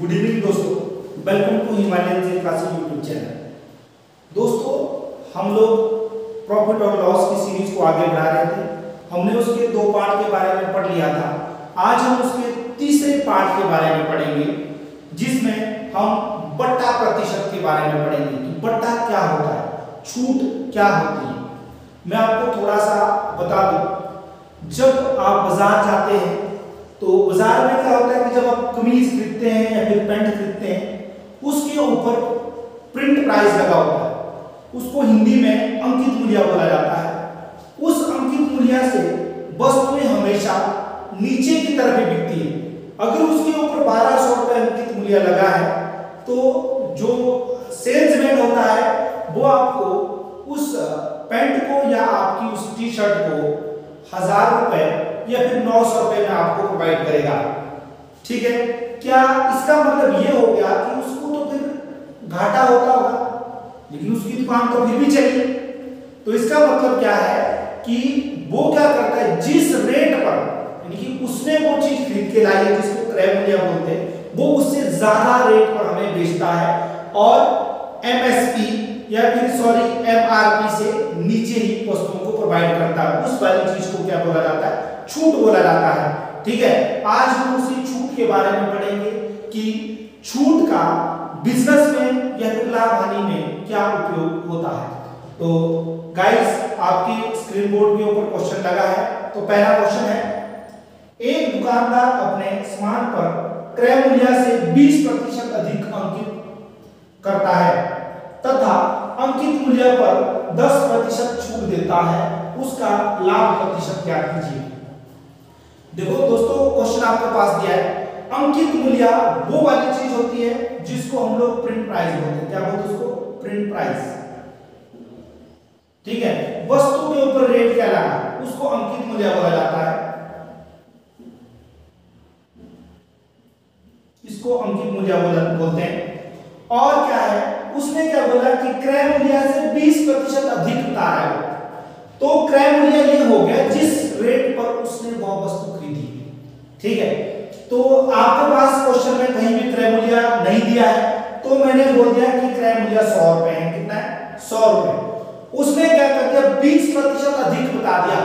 Good evening दोस्तों, welcome to Himalayan G classes YouTube channel. दोस्तों, हम लोग प्रॉफिट और लॉस की सीरीज को आगे बढ़ा रहे थे। हमने उसके 2 पार्ट के बारे में पढ़ लिया था। आज हम उसके तीसरे पार्ट के बारे में पढ़ेंगे, जिसमें हम बट्टा प्रतिशत के बारे में पढ़ेंगे कि बट्टा क्या होता है, छूट क्या होती है। मैं आपको थोड़ा सा बता दूं, जब आप बाजार जाते हैं तो बाजार में क्या होता है कि जब आप कमीज खरीदते हैं या फिर पैंट खरीदते हैं, उसके ऊपर प्रिंट प्राइस लगा होता है। उसको हिंदी में अंकित मूल्य बोला जाता है। उस अंकित मूल्य से वस्तुएं हमेशा नीचे की तरफ ही बिकती है। अगर उसके ऊपर 1200 रुपए अंकित मूल्य लगा है तो जो सेल्समैन होता है वो आपको उस पैंट को या आपकी उस टी शर्ट को 1000 रुपए या फिर 900 रुपए में आपको प्रोवाइड करेगा। ठीक है, क्या इसका मतलब ये हो गया कि उसको तो फिर घाटा होता होगा, लेकिन उसकी दुकान तो फिर भी चली। तो इसका मतलब क्या है कि वो क्या करता है, जिस रेट पर यानी कि उसने वो चीज खरीद के लाई है, जिसको क्रय मूल्य बोलते हैं, वो उससे ज्यादा रेट पर हमें बेचता है और एमएसपी या फिर एमआरपी से नीचे ही वस्तुओं को प्रोवाइड करता है। उस वाली चीज को क्या बोला जाता है, छूट बोला जाता है। ठीक है, आज हम उसी छूट के बारे में पढ़ेंगे कि छूट का बिजनेस में या फिर लाभ हानि में क्या उपयोग होता है। तो गाइस, आपकी स्क्रीन बोर्ड के ऊपर क्वेश्चन लगा है। तो पहला क्वेश्चन है, एक दुकानदार अपने सामान पर क्रय मूल्य से 20% अधिक अंकित करता है तथा अंकित मूल्य पर 10% छूट देता है, उसका लाभ प्रतिशत क्या कीजिए। देखो दोस्तों, क्वेश्चन आपके पास दिया है। अंकित मूल्य वो वाली चीज होती है जिसको हम लोग प्रिंट प्राइस बोलते हैं। क्या बोलते हैं उसको? Print price. ठीक है, वस्तु के ऊपर रेट क्या लगा उसको अंकित मूल्य बोला जाता है। इसको अंकित मूल्य बोलते हैं। और क्या है, उसने क्या बोला कि क्रय मूल्य से 20% अधिक बता रहा है। तो क्रय मूल्य ये हो गया जिस रेट पर उसने वह वस्तु खरीदी। ठीक है, तो आपके पास क्वेश्चन में कहीं भी क्रय मूल्य नहीं दिया है, तो मैंने बोल दिया कि क्रय मूल्य 100 रुपए है। कितना है? 100 रुपए। उसने क्या कर दिया, 20% अधिक बता दिया।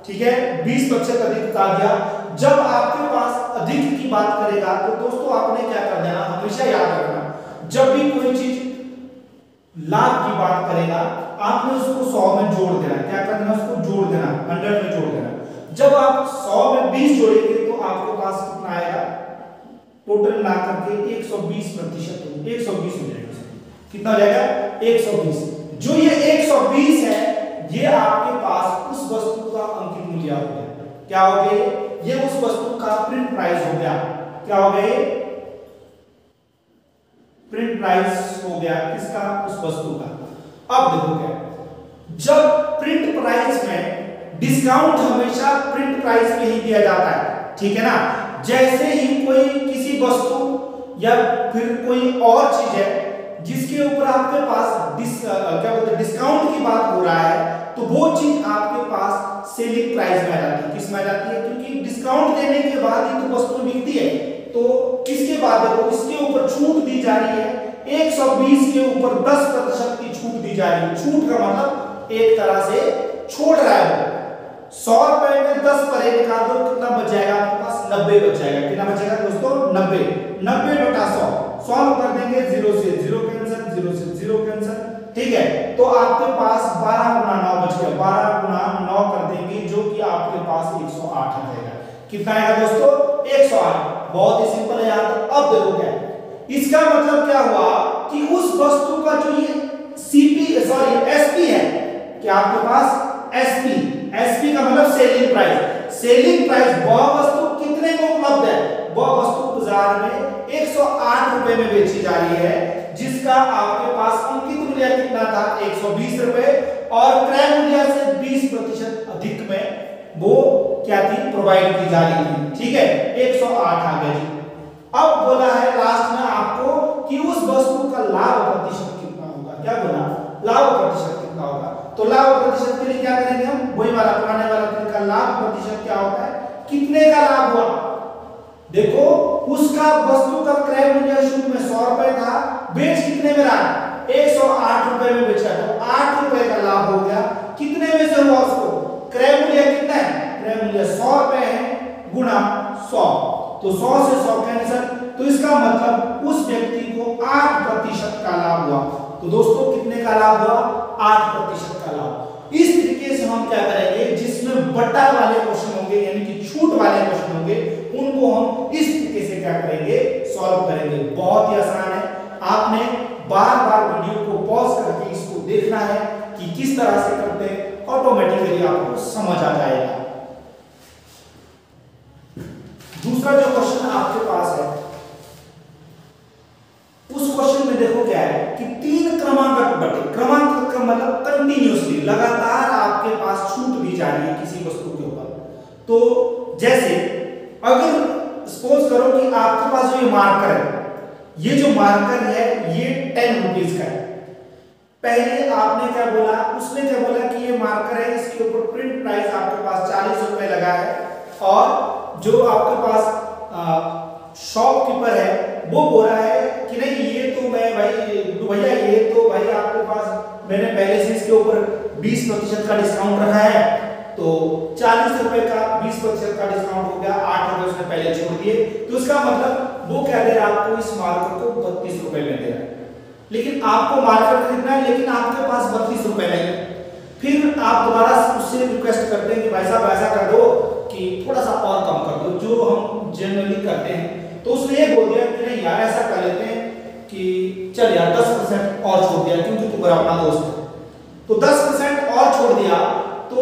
ठीक है, 20% अधिक बता दिया। जब आपके पास अधिक की बात करेगा तो दोस्तों आपने क्या कर देना, हमेशा याद रखना, जब भी कोई चीज लाभ की बात करेगा आपने उसको 100 में जोड़ देना। क्या करना, उसको जोड़ देना, 100 में जोड़ देना। जब आप 100 में 20 जोड़ेंगे तो आपके पास कितना आएगा, टोटल मिला करके 120% 120 हो जाएगा। कितना हो जाएगा? 120। जो ये 120 है, ये आपके पास उस वस्तु का अंकित मूल्य हो गया। क्या हो गया? ये उस वस्तु का प्रिंट प्राइस हो गया। क्या हो गया? प्रिंट प्राइस हो गया किसका? उस वस्तु का। अब देखो क्या, जब प्रिंट प्राइस में डिस्काउंट हमेशा प्रिंट प्राइस में ही दिया जाता है। ठीक है ना, जैसे ही कोई किसी वस्तु या फिर कोई और चीज है जिसके ऊपर आपके पास क्या बोलते हैं, डिस्काउंट की बात हो रहा है, तो वो चीज आपके पास सेलिंग प्राइस में आ जाती है। किस में आ जाती है? क्योंकि डिस्काउंट देने के बाद ही तो वस्तु बिकती है। तो इसके बाद देखो, इसके ऊपर छूट दी जा रही है। 120 के ऊपर 10% की छूट दी जा रही है। छूट का मतलब एक तरह से छोड़ रहा है वो। 100 रुपए में 10 परे निकाल दो, कितना बच जाएगा आपके पास? 90 बच जाएगा। कितना बचेगा दोस्तों? 90। 90 बटा 100 सॉल्व कर देंगे, 0 से 0 कैंसिल, 0 से 0 कैंसिल। ठीक है, तो आपके पास 12 गुना 9 बच गया। 12 गुना 9 कर देंगे, जो कि आपके पास 108 आ जाएगा। कितना आएगा दोस्तों? 108। बहुत ही सिंपल है यार। अब देखो क्या है, इसका मतलब क्या हुआ कि उस वस्तु का जो ये एसपी है, क्या आपके पास एसपी का मतलब सेलिंग प्राइस। सेलिंग प्राइस वह वस्तु कितने में उपलब्ध है, वह वस्तु बाजार में 108 रुपए में बेची जा रही है, जिसका आपके पास अंकित मूल्य कितना था? 120 रुपए, और क्रय मूल्य से 20% अधिक में वो क्या थी, प्रोवाइड की जा रही थी। ठीक है, 108 आ गया जी। अब बोला है लास्ट में आपको कि उस वस्तु का लाभ प्रतिशत कितना होगा। क्या बोला? लाभ प्रतिशत कितना होगा। तो लाभ प्रतिशत के लिए क्या करेंगे हम? वही वाला पुराने वाला तरीका। लाभ प्रतिशत क्या होता है? कितने का लाभ हुआ। देखो, उसका वस्तु का क्रय मूल्य 100 कैंसर, तो इसका मतलब उस व्यक्ति को 8% का लाभ हुआ। तो दोस्तों कितने का लाभ हुआ? 8% का लाभ। इस तरीके से हम क्या करेंगे, जिसमें बटा वाले क्वेश्चन होंगे यानी कि छूट वाले क्वेश्चन होंगे, उनको हम इस तरीके से क्या करेंगे, सॉल्व करेंगे। बहुत ही आसान है, आपने बार बार वीडियो को पॉज करके इसको देखना है कि किस तरह से करते हैं, ऑटोमेटिकली आपको समझ आ जाएगा। दूसरा जो क्वेश्चन आपके पास है, उस क्वेश्चन में देखो क्या है कि 3 क्रमांक बटे, क्रमांक का मतलब कंटिन्यूअसली लगातार आपके पास छूट दी जा रही है किसी वस्तु के ऊपर। तो जैसे अगर सपोज करो कि आपके पास जो ये मार्कर है, ये जो मार्कर है ये 10 रुपीज का है। पहले आपने क्या बोला, उसने क्या बोला कि ये मार्कर है, इसके ऊपर प्रिंट प्राइस आपके पास 40 रुपए लगा है, और जो आपके पास शॉपकीपर है वो बोल रहा है कि नहीं ये तो मैं भैया ये तो भाई आपके पास मैंने पहले से इसके ऊपर 20% का डिस्काउंट रखा है, तो 40 रुपए का 20% का डिस्काउंट हो गया, 8 रुपए उसने पहले छोड़ दिए। तो इसका मतलब वो क्या दे रहा है आपको, इस मार्कर को 32 रुपए में दे रहा है, लेकिन आपको मार्कर खरीदना है, लेकिन आपके पास 32 रुपए नहीं है। फिर आप दोबारा उससे रिक्वेस्ट करते हैं कि भाई साहब ऐसा कर दो कि थोड़ा सा और कम कर दो, जो हम जनरली करते हैं। तो उसने ये बोल दिया कि नहीं यार ऐसा कर लेते हैं कि चल यार 10% और छोड़ दिया, क्योंकि तू मेरा अपना दोस्त है, तो 10% और छोड़ दिया। तो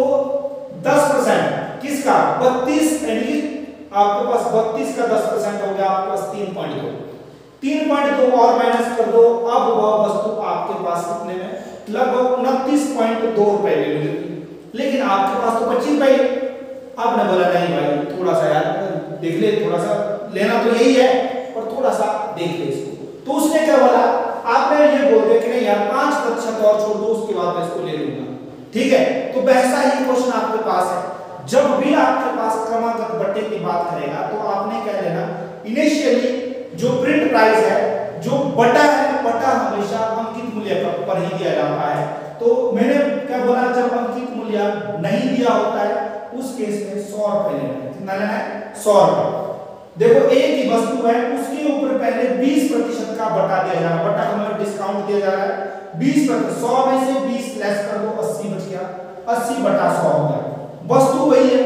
10% किसका, 32, यानी आपके पास 32 का 10% हो गया, आपके पास 3.2 और माइनस कर दो। अब वह वस्तु आपके पास कितने में, लगभग 29.2 रुपए में मिलेगी, लेकिन आपके पास तो 25 रुपए। आपने बोला नहीं भाई थोड़ा सा यार देख ले, थोड़ा सा लेना तो यही है पर थोड़ा सा देख ले इसको। तो उसने क्या बोला, आपने ये बोल दिया कि नहीं यार 5% और छोड़ दो, उसके बाद मैं इसको ले लूंगा, ठीक है। तो वैसा ही क्वेश्चन आपके पास है, जब भी आपके पास क्रमागत बट्टे की बात करेगा तो आपने क्या लेना, इनिशियली जो प्रिंट प्राइस है, जो बटा है, बटा हमेशा अंकित मूल्य पर ही दिया जाता है। तो मैंने क्या बोला, जब अंकित मूल्य नहीं दिया होता है उस केस में 100 रुपए लेना है। कितना लेना है, 100 रुपए। देखो एक ही वस्तु है, उसके ऊपर पहले 20% का बटा दिया जा रहा है, बटा का मतलब डिस्काउंट दिया जा रहा है 20%। 100 में से 20 लेस कर दो, 80 बच गया, 80 बटा 100 हो गया। वस्तु वही है,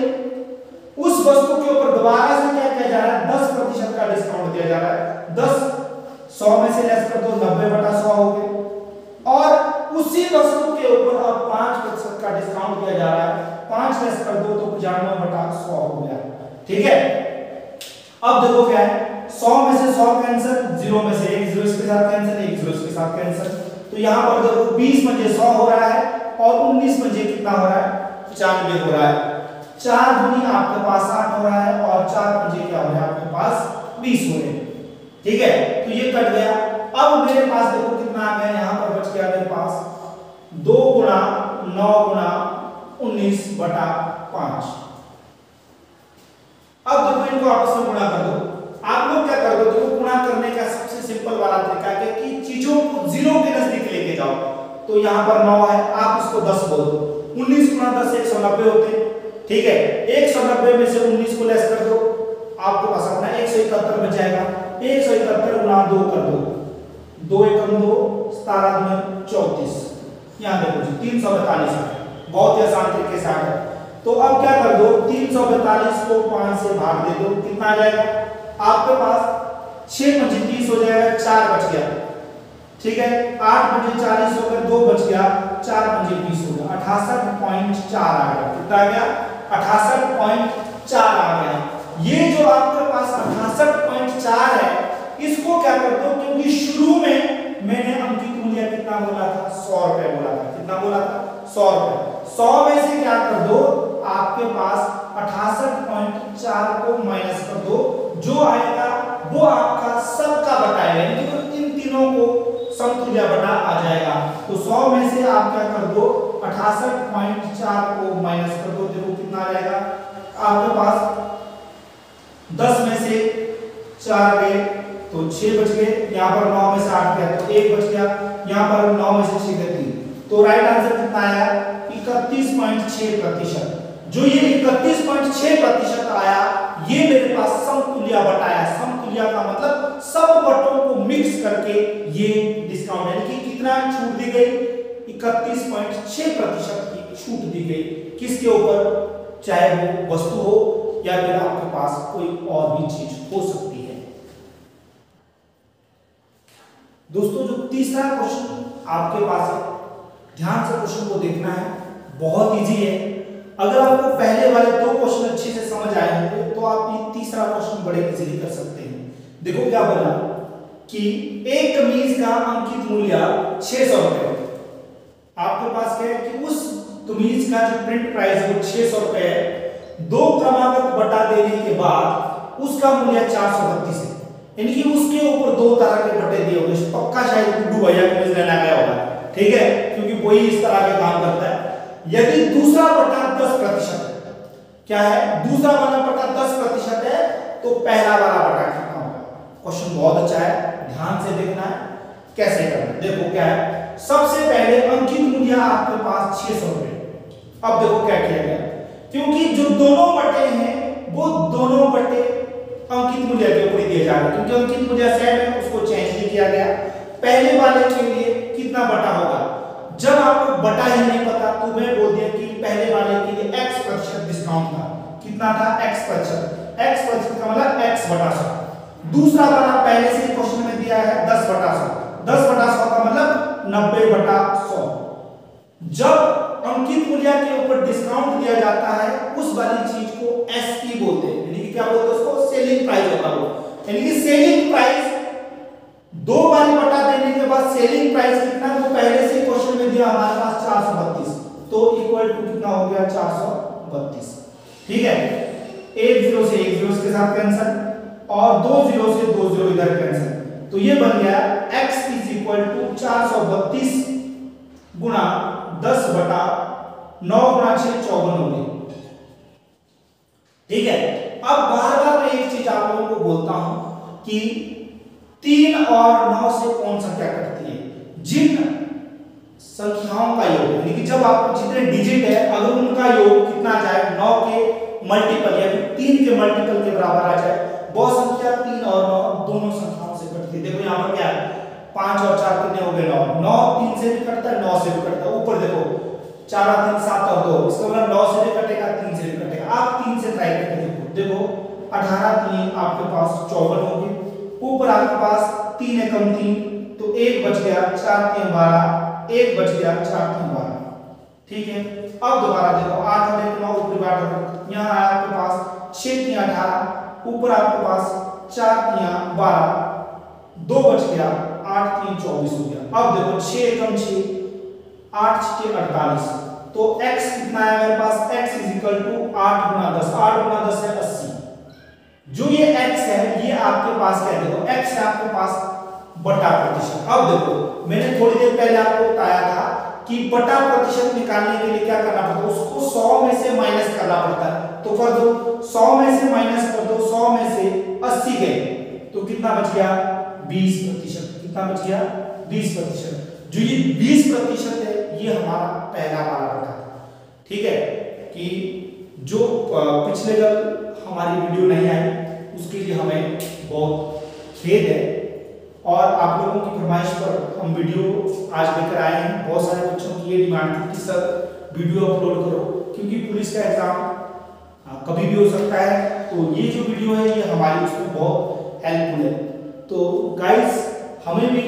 उस वस्तु के ऊपर दोबारा से क्या किया जा रहा है, 10% का डिस्काउंट दिया जा रहा है। 10 100 में से लेस कर दो, 90 बटा 100 हो गए, और उसी वस्तु के ऊपर अब 5% का डिस्काउंट दिया जा रहा है, 5 लेस कर दो तो 95 बटा 100 हो गया, ठीक है। अब देखो क्या है, 100 में से 100 कैंसिल, 0 में से 1 0 इसके साथ कैंसिल, 1 0 इसके साथ कैंसिल। तो यहां पर देखो 20 में 100 हो रहा है और 19 में कितना हो रहा है, 95 हो रहा है। 4 दूनी आपके पास 8 हो रहा है और 4 पंजे क्या हो रहा है आपके पास 20 हो रहे हैं, ठीक है। तो ये कट गया। अब मेरे पास देखो कितना आ गया, यहां पर बच गया मेरे पास 2 गुणा 9 गुणा 19 बटा 5। अब देखो इनको आपस में गुणा कर दो। आप लोग क्या कर दो, देखो गुणा करने का सबसे सिंपल वाला तरीका है कि चीजों को 0 के नजदीक लेके जाओ। तो यहां पर 9 है, आप इसको 10 बोल दो, 19 गुणा 10 190 होते हैं, ठीक है। 190 में से 19 को लेस कर दो, आपके पास अपना 171 बच जाएगा। 171 गुणा 2 कर दो, 2 एकम 2, 17 दूनी 34। यहां देखो जी 342 है, बहुत ही आसान तरीके से आ गया। तो अब क्या कर दो, 342 को 5 से भाग दे दो, कितना आ जाएगा आपके पास 6 पंजे 30 हो जाएगा, 4 बच गया, ठीक है। 8 पंजे 40 हो गए, 2 बच गया, 4 पंजे 20 हो गया, 68.4 आ गया। कितना आ गया, 68.4 आ गया। ये जो आपके पास 68.4 है, इसको क्या कर दो, क्योंकि शुरू में मैंने अंकित मूल्य कितना बोला था, 100 रुपए बोला था। कितना बोला था, 100 रुपए। 100 में से क्या कर दो, आपके पास 68.4 को माइनस कर दो, जो आएगा वो आपका सबका बटा है, यानी कि इन तीनों को समतुल्य बटा आ जाएगा। तो 100 में से आप क्या कर दो, 68.4 को माइनस कर दो, देखो कितना आ जाएगा आपके पास 10 में से 4 गए तो 6 बच गए, यहाँ पर 9 में से 8 गया तो 1 बच गया, यहाँ पर 9 में से 6 गए 3। तो राइट आंसर कितना आया, 31.6%। जो ये 31.6% आया, ये मेरे पास समतुल्य बटाया, समतुल्य मूल्य का मतलब सब बटों को मिक्स करके ये डिस्काउंट, यानी कि कितना छूट दी गई, 31.6% की छूट दी गई। किसके ऊपर? चाहे वो वस्तु हो या फिर आपके पास कोई और भी चीज हो सकती है। दोस्तों जो तीसरा क्वेश्चन आपके पास है, ध्यान से क्वेश्चन को देखना है, बहुत इजी है। अगर आपको पहले वाले दो क्वेश्चन अच्छे से समझ आए होंगे तो आप ये तीसरा क्वेश्चन बड़े इजीली कर सकते हैं। देखो क्या बोला कि एक कमीज का अंकित मूल्य 600 रुपए। आपके पास क्या है कि उस कमीज का जो प्रिंट प्राइस है वो 600 रुपए है। दो क्रमागत बटा देने के बाद उसका मूल्य 432 है, यानी कि उसके ऊपर दो तरह के बटे दिए होंगे। पक्का शायद गुड्डू भैया कमीज लेना गया होगा, ठीक है, क्योंकि वही इस तरह के काम करता है। यदि दूसरा बटा 10% क्या है, दूसरा वाला बटा 10% है तो पहला वाला बटा कितना होगा? क्वेश्चन बहुत अच्छा है, ध्यान से देखना है कैसे करना है। देखो क्या है, सबसे पहले अंकित मूल्य आपके पास 600 रुपए। अब देखो क्या किया गया, क्योंकि जो दोनों बटे हैं वो दोनों बटे अंकित मूल्य के ऊपर दिए जा रहे हैं, क्योंकि अंकित मूल्य सेम है, उसको चेंज नहीं किया गया। पहले वाले के लिए कितना बटा होगा? जब आपको बटा ही नहीं पता तो मैं बोल दिया कि पहले वाले के लिए x% डिस्काउंट था। कितना था? x%। x% का मतलब x बटा 100। दूसरा वाला पहले से ही क्वेश्चन में दिया है 10 बटा 100। 10 बटा 100 का मतलब 90 बटा 100। जब अंकित मूल्य के ऊपर डिस्काउंट दिया जाता है उस वाली चीज को एसपी बोलते हैं, यानी कि क्या बोलते हैं उसको? सेलिंग प्राइस होता है, यानी कि सेलिंग प्राइस दो बारी बटा देने के बाद सेलिंग प्राइस कितना, वो पहले से क्वेश्चन में दिया हमारे पास 432, तो इक्वल टू कितना हो गया? 432। ठीक है, एक जीरो से एक जीरो के साथ कैंसिल और दो जीरो से दो जीरो इधर कैंसिल, तो ये बन गया x इज इक्वल टू 432 गुना 10 बटा 9 गुना 6 54 हो गई। ठीक है, अब बार बार मैं एक चीज आप लोगों को बोलता हूं कि 3 और 9 से कौन संख्या कटती है? जिन संख्याओं का योग, यानी कि जब आपको जितने डिजिट है अगर उनका योग कितना जाए, 9 के मल्टीपल या फिर 3 के मल्टीपल के बराबर आ जाए, वो संख्या 3 और 9 दोनों संख्याओं से कटती है। देखो यहाँ पर क्या है, 5 और 4 कितने हो गए? 9। 9 3 से भी कटता है, 9 से भी कटता है। ऊपर देखो 4 और 3 7 और 2, इसका मतलब 9 से भी कटेगा, 3 से भी कटेगा। आप 3 से ट्राई करके देखो 18 3 आपके पास 54 हो गए। ऊपर आपके पास 3 एकम 3, तो 1 बच गया, 4 3 12, 1 बच गया, 4 3 12। ठीक है, अब दोबारा देखो 8 और 1 9 ऊपर बांट, यहाँ आया आपके पास 6 3 18, ऊपर आपके पास 4 3 12, 2 बच गया, 8 3 24 हो गया। अब देखो 6 एकम 6, 8 6 48, तो x कितना है मेरे पास? x इज इक्वल टू 8 गुना 10, 8 गुना 10 है 80। जो ये x है ये आपके पास क्या है? देखो x है आपके पास बटा प्रतिशत। अब देखो मैंने थोड़ी देर पहले आपको बताया था कि बटा प्रतिशत निकालने के लिए क्या करना पड़ता है? उसको 100 में से माइनस करना पड़ता है, तो कर दो 100 में से माइनस कर दो, 100 में से 80 गए तो कितना बच गया? 20%। कितना बच गया? 20%। जो ये 20% है ये हमारा पहला वाला बटा था। ठीक है, कि जो पिछले कल हमारी वीडियो नहीं आई उसके लिए हमें बहुत खेद है, और आप लोगों की फरमाइश पर हम वीडियो आज लेकर आए हैं। बहुत सारे बच्चों की ये डिमांड थी कि सर वीडियो अपलोड करो, क्योंकि पुलिस का एग्जाम कभी भी हो सकता है, तो ये जो वीडियो है ये हमारी उसमें बहुत हेल्पफुल है। तो गाइस हमें भी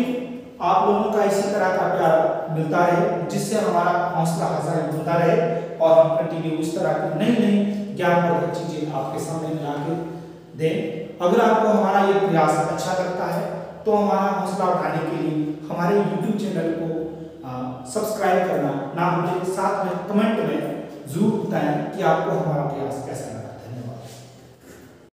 आप लोगों का इसी तरह का प्यार मिलता रहे, जिससे हमारा हौसला अफजाई बनता रहे और हम कंटिन्यू इस तरह की नई नई ज्ञानवर्धक चीजें आपके सामने ला के दें। अगर आपको हमारा ये प्रयास अच्छा लगता है तो हमारा हौसला बढ़ाने के लिए हमारे YouTube चैनल को सब्सक्राइब करना ना भूलें। साथ में कमेंट में जरूर बताएं कि आपको हमारा प्रयास कैसा